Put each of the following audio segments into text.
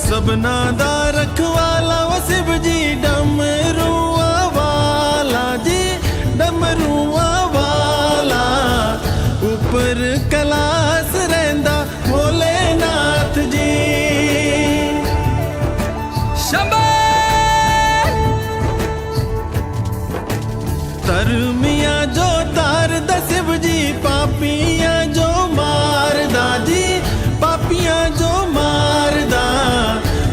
सबना दा रखवाला वो शिव जी डमरुआ वाला जी डमरुआ वाला ऊपर कैलाश रहिंदा भोलेनाथ जी शंभो धर्मिया जो तारदा शिव जी पापियां जो मारदा जी पापियां जो मारदा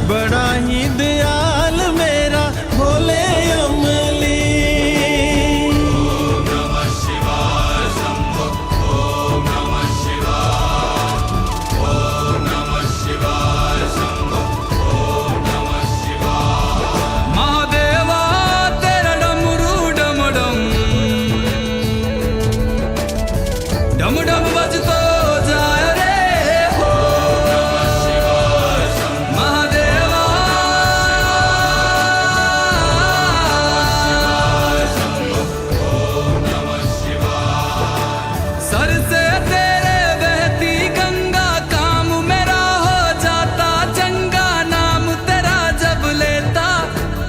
बड़ा ही दयाल मेरा भोले अमली। ओम नमः शिवाय शंभो ओम नमः शिवाय ओम नमः शिवाय शंभो ओम नमः शिवाय। महादेवा तेरा डमरू डम डम डम डम बजतो जाए रे सर से तेरे बहती गंगा काम मेरा हो जाता चंगा नाम तेरा जब लेता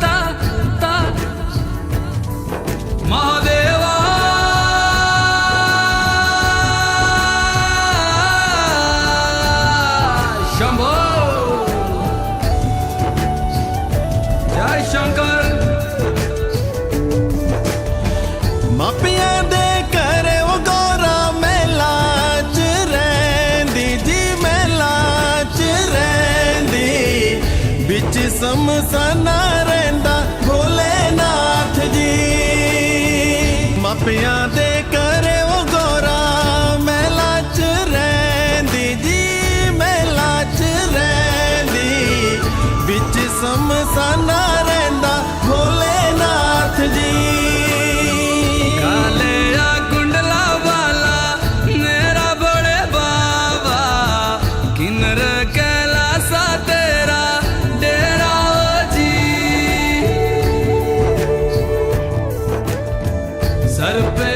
ता ता महादेवा शंभो जय शंकर। मापिया दे करे वो गौरा मेला च रहिंदी जी मेला च रहिंदी बिच समसाना रहिंदा भोलेनाथ जी मापिया दे करे वो गौरा मेला च रहिंदी जी मेला च रहिंदी बिच समसाना रहिंदा भोलेनाथ जी कालिया कुंडला वाला मेरा बड़े बाबा किन्नर कैलासा तेरा डेरा हो जी सर पे